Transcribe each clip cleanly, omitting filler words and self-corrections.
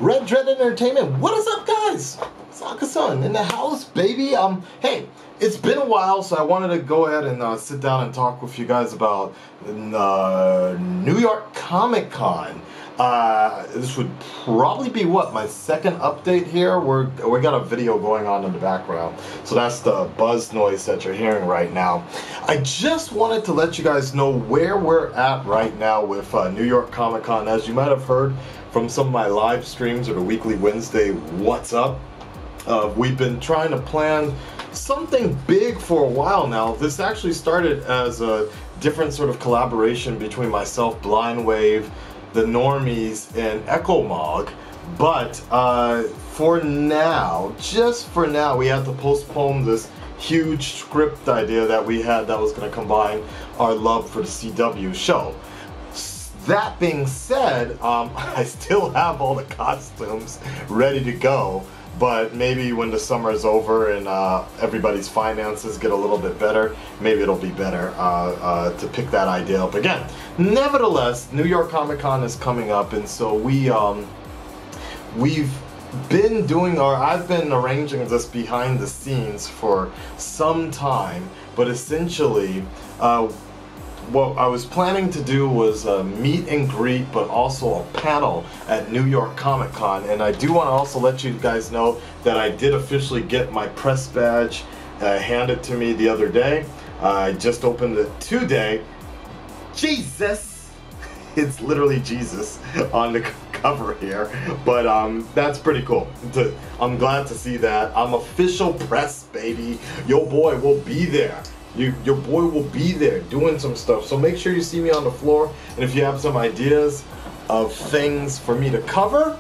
Red Dread Entertainment. What is up, guys? It's Akasan in the house, baby. Hey, it's been a while, so I wanted to go ahead and sit down and talk with you guys about New York Comic Con. This would probably be what, my second update here. We got a video going on in the background, so that's the buzz noise that you're hearing right now. I just wanted to let you guys know where we're at right now with New York Comic Con. As you might have heard from some of my live streams or the weekly Wednesday What's Up, we've been trying to plan something big for a while now. This actually started as a different sort of collaboration between myself, Blind Wave, the Normies, and Ecomog, but for now, just for now, we had to postpone this huge script idea that we had that was going to combine our love for the CW show. That being said, I still have all the costumes ready to go, but maybe when the summer is over and everybody's finances get a little bit better, maybe it'll be better to pick that idea up again. Nevertheless, New York Comic Con is coming up, and so we've been doing I've been arranging this behind the scenes for some time, but essentially what I was planning to do was a meet and greet, but also a panel at New York Comic Con. And I do want to also let you guys know that I did officially get my press badge handed to me the other day. I just opened it today. Jesus! It's literally Jesus on the cover here, but that's pretty cool. I'm glad to see that. I'm official press, baby. Your boy will be there. Your boy will be there doing some stuff, so make sure you see me on the floor, and if you have some ideas of things for me to cover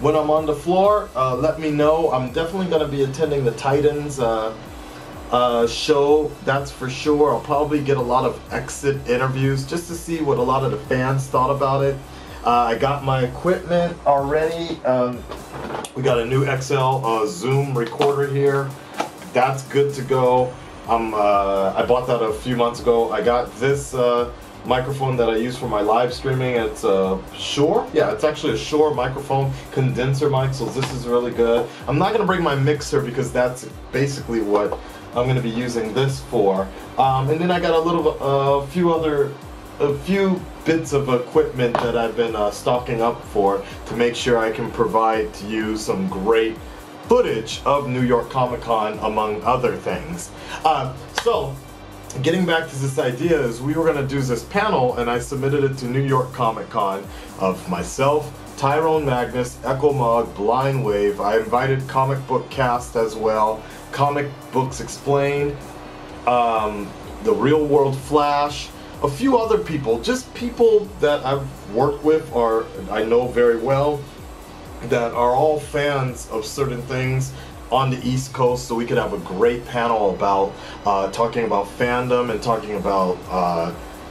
when I'm on the floor, let me know. I'm definitely going to be attending the Titans show, that's for sure. I'll probably get a lot of exit interviews just to see what a lot of the fans thought about it. I got my equipment already. We got a new XL Zoom recorder here. That's good to go. I bought that a few months ago. I got this microphone that I use for my live streaming. It's a Shure. Yeah, it's actually a Shure microphone, condenser mic, so this is really good. I'm not going to bring my mixer because that's basically what I'm going to be using this for. And then I got a few bits of equipment that I've been stocking up for to make sure I can provide to you some great footage of New York Comic Con, among other things. So, getting back to this idea is we were going to do this panel, and I submitted it to New York Comic Con of myself, Tyrone Magnus, Ecomog, Blind Wave. I invited Comic Book Cast as well, Comic Books Explained, the Real World Flash, a few other people, just people that I've worked with or I know very well, that are all fans of certain things on the East Coast, so we could have a great panel about talking about fandom and talking about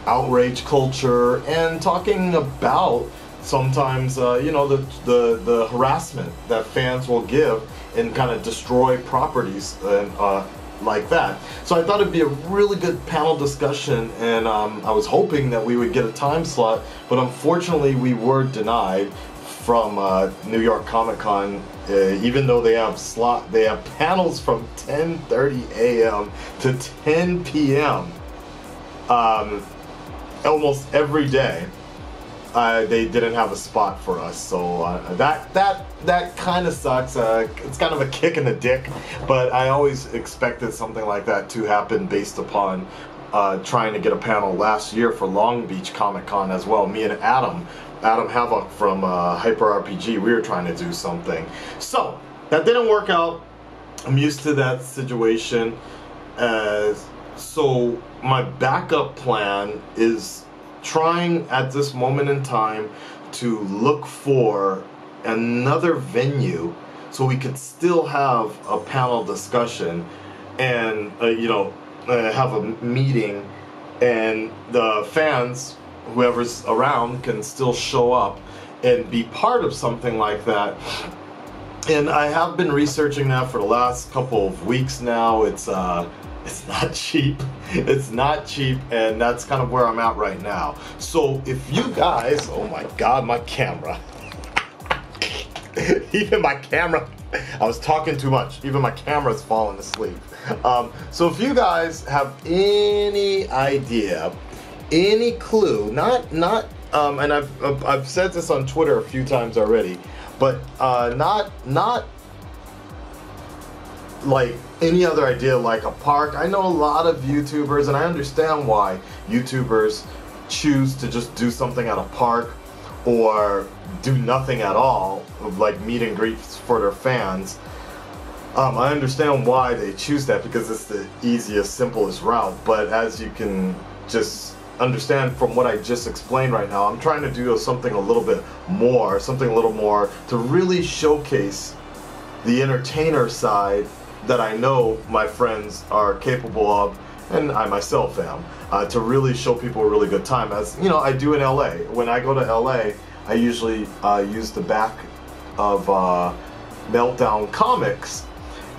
outrage culture and talking about sometimes you know, the harassment that fans will give and kind of destroy properties and like that. So I thought it'd be a really good panel discussion, and I was hoping that we would get a time slot, but unfortunately we were denied from New York Comic Con, even though they have panels from 10:30 a.m. to 10 p.m. Almost every day. They didn't have a spot for us, so that kind of sucks. It's kind of a kick in the dick, but I always expected something like that to happen based upon trying to get a panel last year for Long Beach Comic Con as well. Me and Adam Havoc from Hyper RPG, we were trying to do something. So, that didn't work out. I'm used to that situation. So, my backup plan is trying at this moment in time to look for another venue so we could still have a panel discussion and, you know, have a meeting, and the fans, whoever's around, can still show up and be part of something like that. And I have been researching that for the last couple of weeks now. It's not cheap. It's not cheap, and that's kind of where I'm at right now. So if you guys, oh my God, my camera. Even my camera, I was talking too much. Even my camera's falling asleep. So if you guys have any idea, any clue, and I've said this on Twitter a few times already, but not like any other idea like a park. I know a lot of YouTubers, and I understand why YouTubers choose to just do something at a park or do nothing at all, like meet and greets for their fans. I understand why they choose that, because it's the easiest, simplest route. But as you can just understand from what I just explained right now, I'm trying to do something a little more to really showcase the entertainer side that I know my friends are capable of, and I myself am, to really show people a really good time. As you know, I do in LA. When I go to LA, I usually use the back of Meltdown Comics,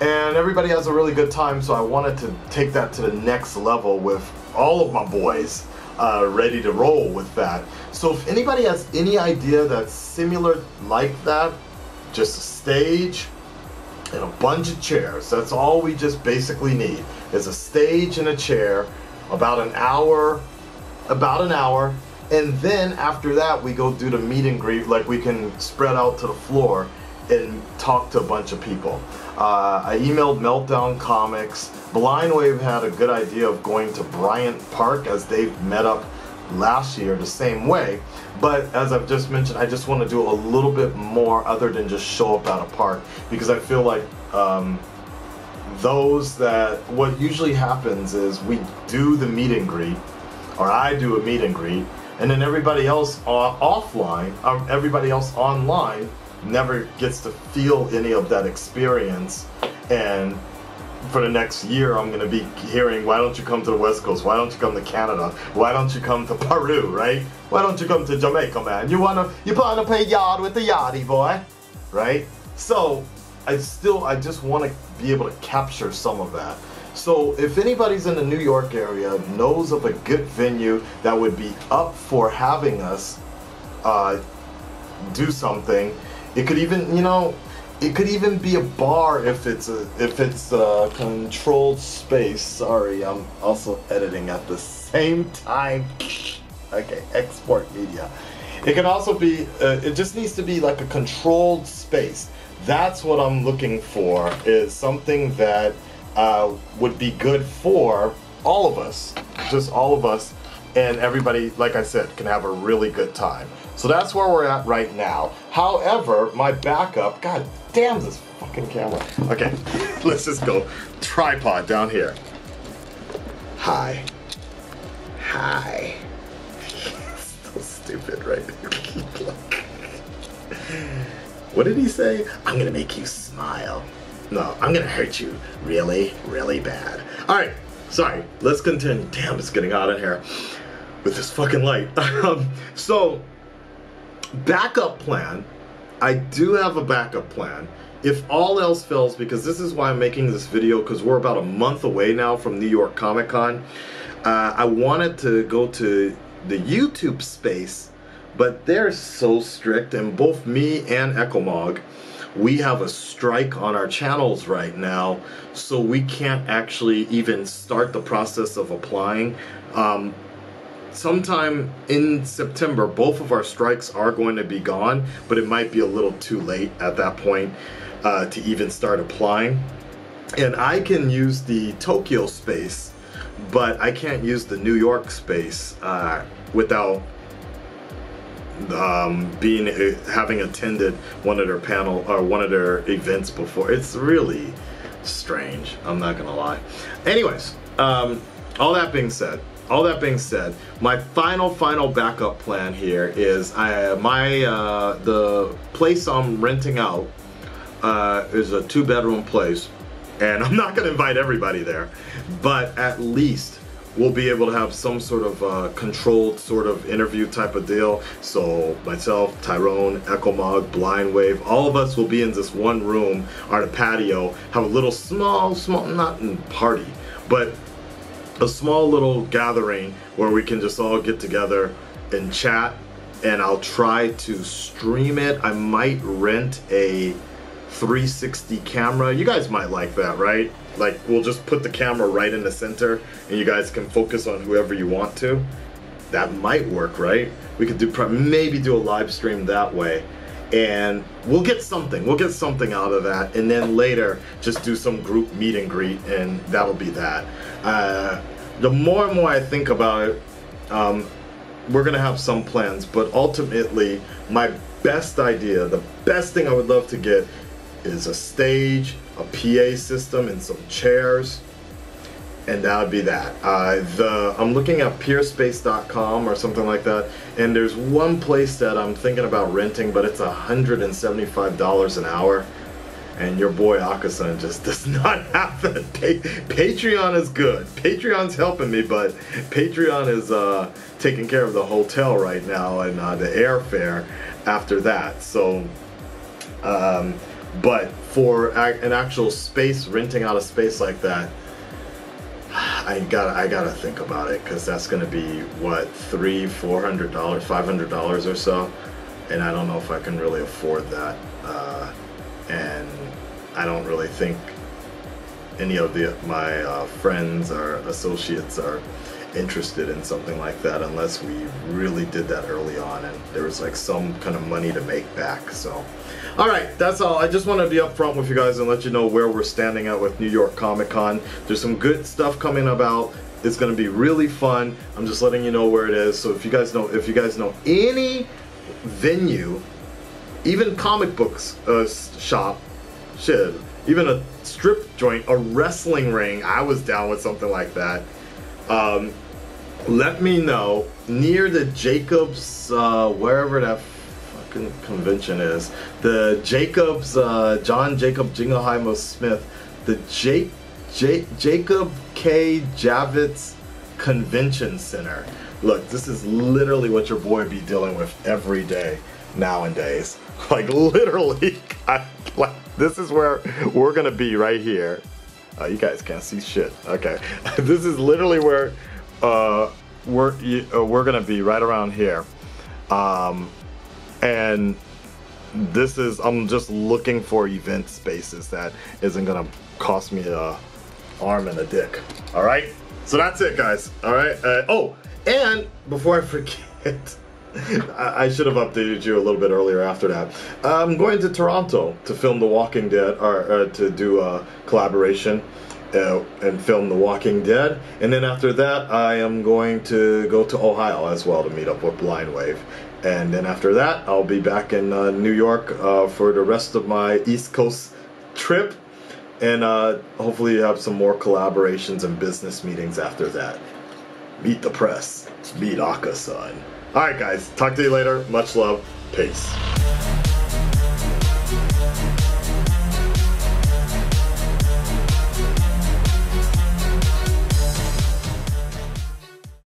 and everybody has a really good time, so I wanted to take that to the next level with all of my boys ready to roll with that. So if anybody has any idea that's similar like that, just a stage and a bunch of chairs. That's all we just basically need, is a stage and a chair, about an hour, and then after that we go do the meet and greet. Like, we can spread out to the floor and talk to a bunch of people. I emailed Meltdown Comics. Blind Wave had a good idea of going to Bryant Park, as they've met up last year the same way. But as I've just mentioned, I just want to do a little bit more other than just show up at a park, because I feel like what usually happens is we do the meet and greet, or I do a meet and greet, and then everybody else everybody else online never gets to feel any of that experience. And for the next year, I'm going to be hearing, why don't you come to the West Coast? Why don't you come to Canada? Why don't you come to Peru, right? Why don't you come to Jamaica, man? You wanna play yard with the yardie boy, right? So I just want to be able to capture some of that. So if anybody's in the New York area knows of a good venue that would be up for having us do something, it could even, it could even be a bar if it's a controlled space. Sorry, I'm also editing at the same time. Okay, export media. It can also be, it just needs to be like a controlled space. That's what I'm looking for, is something that would be good for all of us, just all of us, and everybody, like I said, can have a really good time. So that's where we're at right now. However, my backup, god damn this fucking camera. Okay, let's just go. Tripod down here. Hi. So stupid, right? What did he say? I'm gonna make you smile. No, I'm gonna hurt you really, really bad. Alright, sorry, let's continue. Damn, it's getting hot in here with this fucking light. So, backup plan. I do have a backup plan. If all else fails, because this is why I'm making this video, because we're about a month away now from New York Comic Con. I wanted to go to the YouTube space, but they're so strict, and both me and Ecomog, we have a strike on our channels right now, so we can't actually even start the process of applying. Sometime in September, both of our strikes are going to be gone, but it might be a little too late at that point to even start applying. And I can use the Tokyo space, but I can't use the New York space without having attended one of their panel or one of their events before. It's really strange, I'm not gonna lie. Anyways, all that being said, my final backup plan here is the place I'm renting out is a 2-bedroom place, and I'm not gonna invite everybody there, but at least we'll be able to have some sort of controlled sort of interview type of deal. So myself, Tyrone, Ecomog, Blind Wave, all of us will be in this one room on a patio, have a little small, not in party, but a small little gathering where we can just all get together and chat and I'll try to stream it. I might rent a 360 camera. You guys might like that, right? Like, we'll just put the camera right in the center and you guys can focus on whoever you want to. That might work, right? We could do maybe do a live stream that way, and we'll get something out of that, and then later just do some group meet and greet, and that'll be that. The more and more I think about it, we're gonna have some plans, but ultimately my best idea, the best thing I would love to get is a stage, a PA system, and some chairs, and that would be that. I'm looking at peerspace.com or something like that, and there's one place that I'm thinking about renting, but it's $175 an hour, and your boy Akasan just does not have that. Patreon is good. Patreon's helping me, but Patreon is taking care of the hotel right now and the airfare after that. So, but for an actual space, renting out a space like that, I gotta think about it, because that's gonna be what, $300, $400, $500 or so, and I don't know if I can really afford that. And I don't really think any of my friends or associates are interested in something like that unless we really did that early on and there was like some kind of money to make back. So, all right, that's all. I just want to be upfront with you guys and let you know where we're standing at with New York Comic Con. There's some good stuff coming about. It's going to be really fun. I'm just letting you know where it is. So if you guys know any venue, even comic books shop, shit, even a strip joint, a wrestling ring, I was down with something like that. Let me know near the Jacobs, wherever that fucking convention is, the Jacobs, John Jacob Jingleheimer Smith, the Jacob K. Javits Convention Center. Look, this is literally what your boy be dealing with every day nowadays. Like, literally, this is where we're gonna be, right here. You guys can't see shit. Okay, this is literally where we're gonna be, right around here. And this is, I'm just looking for event spaces that isn't gonna cost me a arm and a dick. All right, so that's it, guys. All right. Oh, and before I forget, I should have updated you a little bit earlier after that. I'm going to Toronto to film The Walking Dead, or to do a collaboration and film The Walking Dead. And then after that, I am going to go to Ohio as well to meet up with Blind Wave. And then after that, I'll be back in New York for the rest of my East Coast trip. And hopefully have some more collaborations and business meetings after that. Meet the press. Meet Akasan. Alright guys, talk to you later. Much love. Peace.